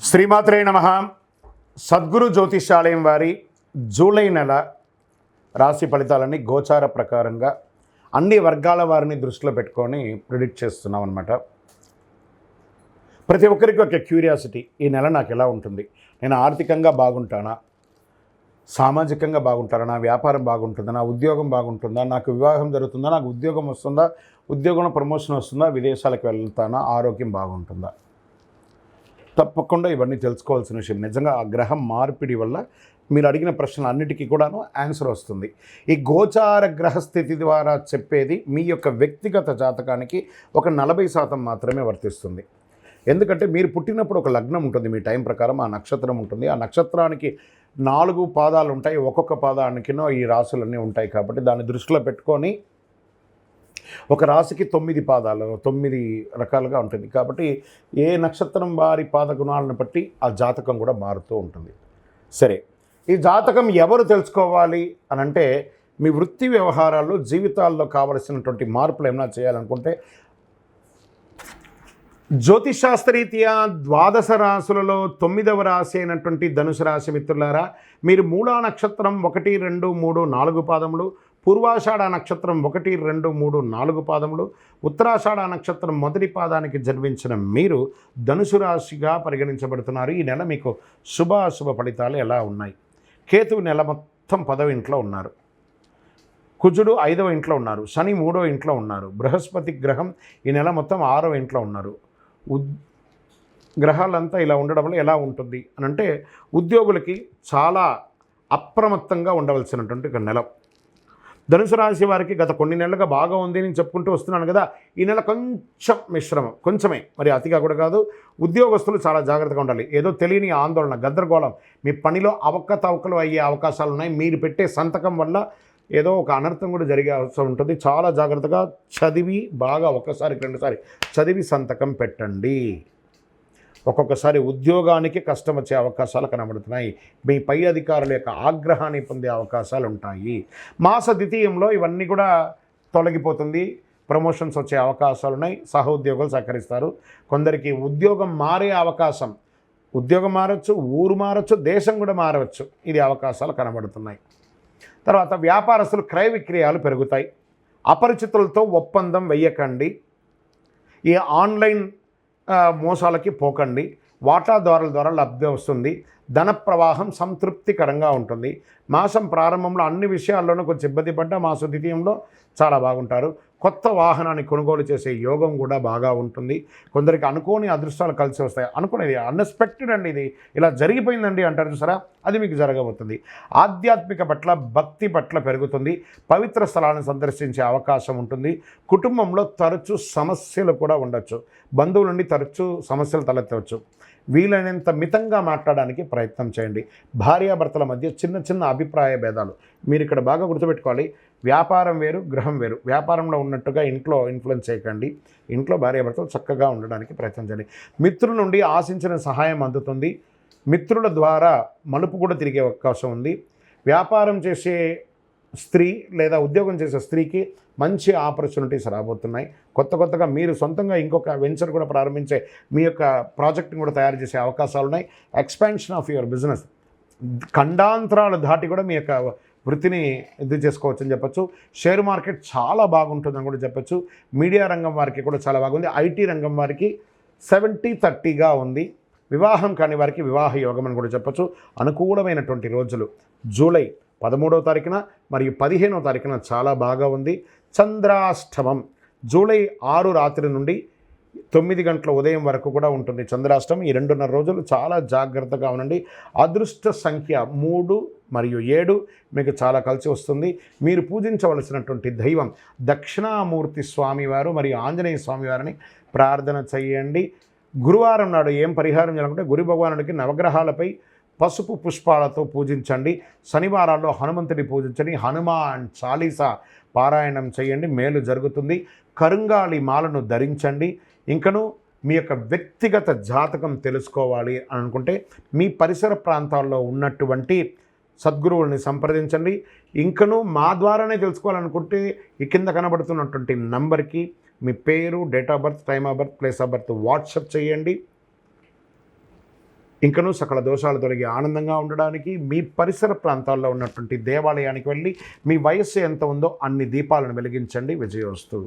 శ్రీమాత్రే నమః. సద్గురు జ్యోతిషాలయం వారి జూలై నెల రాశి ఫలితాలని గోచార ప్రకారంగా అన్ని వర్గాల వారిని దృష్టిలో పెట్టుకొని ప్రిడిక్ట్ చేస్తున్నాం అన్నమాట. ప్రతి ఒక్కరికి ఒక క్యూరియాసిటీ, ఈ నెల నాకు ఎలా ఉంటుంది, నేను ఆర్థికంగా బాగుంటానా, సామాజికంగా బాగుంటానా, నా వ్యాపారం బాగుంటుందా, నా ఉద్యోగం బాగుంటుందా, నాకు వివాహం జరుగుతుందా, నాకు ఉద్యోగం వస్తుందా, ఉద్యోగంలో ప్రమోషన్ వస్తుందా, విదేశాలకు వెళ్తానా, ఆరోగ్యం బాగుంటుందా. తప్పకుండా ఇవన్నీ తెలుసుకోవాల్సిన విషయం. నిజంగా ఆ గ్రహం మార్పిడి వల్ల మీరు అడిగిన ప్రశ్నలు అన్నిటికీ కూడాను ఆన్సర్ వస్తుంది. ఈ గోచార గ్రహస్థితి ద్వారా చెప్పేది మీ యొక్క వ్యక్తిగత జాతకానికి ఒక 40% మాత్రమే వర్తిస్తుంది. ఎందుకంటే మీరు పుట్టినప్పుడు ఒక లగ్నం ఉంటుంది, మీ టైం ప్రకారం ఆ నక్షత్రం ఉంటుంది. ఆ నక్షత్రానికి 4 పాదాలు ఉంటాయి, ఒక్కొక్క పాదానికినో ఈ రాశులన్నీ ఉంటాయి. కాబట్టి దాన్ని దృష్టిలో పెట్టుకొని ఒక రాశికి 9 పాదాలు, 9 రకాలుగా ఉంటుంది. కాబట్టి ఏ నక్షత్రం వారి పాద గుణాలను బట్టి ఆ జాతకం కూడా మారుతూ ఉంటుంది. సరే, ఈ జాతకం ఎవరు తెలుసుకోవాలి అని అంటే, మీ వృత్తి వ్యవహారాల్లో జీవితాల్లో కావలసినటువంటి మార్పులు ఏమైనా చేయాలనుకుంటే, జ్యోతిషాస్త్రరీత్యా 12 రాశులలో 9వ రాశి అయినటువంటి ధనుసు రాశి మిత్రులారా, మీరు మూలా నక్షత్రం 1, 2, 3, 4 పాదములు, పూర్వాషాఢ నక్షత్రం 1, 2, 3, 4 పాదములు, ఉత్తరాషాఢ నక్షత్రం మొదటి పాదానికి జన్మించిన మీరు ధనుసు రాశిగా పరిగణించబడుతున్నారు. ఈ నెల మీకు శుభాశుభ ఫలితాలు ఎలా ఉన్నాయి? కేతువు నెల మొత్తం 10వ ఇంట్లో ఉన్నారు, కుజుడు 5వ ఇంట్లో ఉన్నారు, శని 3వ ఇంట్లో ఉన్నారు, బృహస్పతి గ్రహం ఈ నెల మొత్తం 6వ ఇంట్లో ఉన్నారు. గ్రహాలంతా ఇలా ఉండడం వల్ల ఎలా ఉంటుంది అని అంటే, ఉద్యోగులకి చాలా అప్రమత్తంగా ఉండవలసినటువంటి ఒక నెల. ధనుసు రాశి వారికి గత కొన్ని నెలలుగా బాగా ఉంది నేను చెప్పుకుంటూ వస్తున్నాను కదా, ఈ నెల కొంచెం మిశ్రమం, కొంచెమే, మరి అతిగా కూడా కాదు. ఉద్యోగస్తులు చాలా జాగ్రత్తగా ఉండాలి. ఏదో తెలియని ఆందోళన, గందరగోళం, మీ పనిలో అవకతవకలు అయ్యే అవకాశాలు ఉన్నాయి. మీరు పెట్టే సంతకం వల్ల ఏదో ఒక అనర్థం కూడా జరిగే అవసరం ఉంటుంది. చాలా జాగ్రత్తగా చదివి, బాగా ఒకసారికి 2 సారి చదివి సంతకం పెట్టండి. ఒక్కొక్కసారి ఉద్యోగానికి కష్టం వచ్చే అవకాశాలు కనబడుతున్నాయి. మీ పై అధికారుల యొక్క ఆగ్రహాన్ని పొందే అవకాశాలు ఉంటాయి. మాస ద్వితీయంలో ఇవన్నీ కూడా తొలగిపోతుంది. ప్రమోషన్స్ వచ్చే అవకాశాలు ఉన్నాయి. సహోద్యోగులు సహకరిస్తారు. కొందరికి ఉద్యోగం మారే అవకాశం, ఉద్యోగం మారచ్చు, ఊరు మారచ్చు, దేశం కూడా మారవచ్చు. ఇది అవకాశాలు కనబడుతున్నాయి. తర్వాత వ్యాపారస్తులు క్రయ విక్రయాలు పెరుగుతాయి. అపరిచితులతో ఒప్పందం వెయ్యకండి. ఈ ఆన్లైన్ మోసాలకి పోకండి. వాటాదారుల ద్వారా లబ్ధి వస్తుంది. ధన ప్రవాహం సంతృప్తికరంగా ఉంటుంది. మాసం ప్రారంభంలో అన్ని విషయాల్లోనూ కొంచెం ఇబ్బంది పడ్డా మాస ద్వితీయంలో చాలా బాగుంటారు. కొత్త వాహనాన్ని కొనుగోలు చేసే యోగం కూడా బాగా ఉంటుంది. కొందరికి అనుకోని అదృష్టాలు కలిసి వస్తాయి. అనుకునేది అన్ఎక్స్పెక్టెడ్ అండి, ఇది ఇలా జరిగిపోయిందండి అంటారు చూసారా, అది మీకు జరగబోతుంది. ఆధ్యాత్మిక పట్ల, భక్తి పట్ల పెరుగుతుంది. పవిత్ర స్థలాలను సందర్శించే అవకాశం ఉంటుంది. కుటుంబంలో తరచూ సమస్యలు కూడా ఉండొచ్చు. బంధువుల నుండి తరచూ సమస్యలు తలెత్తవచ్చు. వీలైనంత మితంగా మాట్లాడడానికి ప్రయత్నం చేయండి. భార్యాభర్తల మధ్య చిన్న చిన్న అభిప్రాయ భేదాలు మీరు ఇక్కడ బాగా గుర్తుపెట్టుకోవాలి. వ్యాపారం వేరు, గ్రహం వేరు. వ్యాపారంలో ఉన్నట్టుగా ఇంట్లో ఇన్ఫ్లుయెన్స్ చేయకండి. ఇంట్లో భార్యాభర్తలు చక్కగా ఉండడానికి ప్రయత్నం చేయండి. మిత్రుల నుండి ఆశించిన సహాయం అందుతుంది. మిత్రుల ద్వారా మలుపు కూడా తిరిగే అవకాశం ఉంది. వ్యాపారం చేసే స్త్రీ లేదా ఉద్యోగం చేసే స్త్రీకి మంచి ఆపర్చునిటీస్ రాబోతున్నాయి. కొత్తగా మీరు సొంతంగా ఇంకొక వెంచర్ కూడా ప్రారంభించే, మీ యొక్క ప్రాజెక్ట్ని కూడా తయారు చేసే అవకాశాలు ఉన్నాయి. ఎక్స్పాన్షన్ ఆఫ్ యువర్ బిజినెస్, ఖండాంతరాలు దాటి కూడా మీ యొక్క వృత్తిని ఇది చేసుకోవచ్చు అని చెప్పచ్చు. షేర్ మార్కెట్ చాలా బాగుంటుందని కూడా చెప్పచ్చు. మీడియా రంగం వారికి కూడా చాలా బాగుంది. ఐటీ రంగం వారికి 70-30గా ఉంది. వివాహం కాని వారికి వివాహ యోగం అని కూడా చెప్పచ్చు. అనుకూలమైనటువంటి రోజులు జూలై 13వ తారీఖున మరియు 15వ తారీఖున చాలా బాగా ఉంది. చంద్రాష్టమం జూలై 6 రాత్రి నుండి 9 గంటల ఉదయం వరకు కూడా ఉంటుంది చంద్రాష్టమం. ఈ 2.5 రోజులు చాలా జాగ్రత్తగా ఉండండి. అదృష్ట సంఖ్య 3 మరియు 7 మీకు చాలా కలిసి వస్తుంది. మీరు పూజించవలసినటువంటి దైవం దక్షిణామూర్తి స్వామివారు మరియు ఆంజనేయ స్వామివారిని ప్రార్థన చేయండి. గురువారం నాడు ఏం పరిహారం చేయాలంటే, గురు భగవానుడికి నవగ్రహాలపై పసుపు పుష్పాలతో పూజించండి. శనివారాల్లో హనుమంతుడి పూజించండి. హనుమాన్ చాలీసా పారాయణం చేయండి, మేలు జరుగుతుంది. కరుంగాళి మాలను ధరించండి. ఇంకను మీ యొక్క వ్యక్తిగత జాతకం తెలుసుకోవాలి అని అనుకుంటే, మీ పరిసర ప్రాంతాల్లో ఉన్నటువంటి సద్గురువుల్ని సంప్రదించండి. ఇంకను మా ద్వారానే తెలుసుకోవాలనుకుంటే ఈ కింద కనబడుతున్నటువంటి నంబర్కి మీ పేరు, date of birth, time of birth, place of birth WhatsApp చేయండి. ఇంకనూ సకల దోషాలు తొలగి ఆనందంగా ఉండడానికి మీ పరిసర ప్రాంతాల్లో ఉన్నటువంటి దేవాలయానికి వెళ్ళి మీ వయస్సు ఎంత ఉందో అన్ని దీపాలను వెలిగించండి. విజయోస్తు.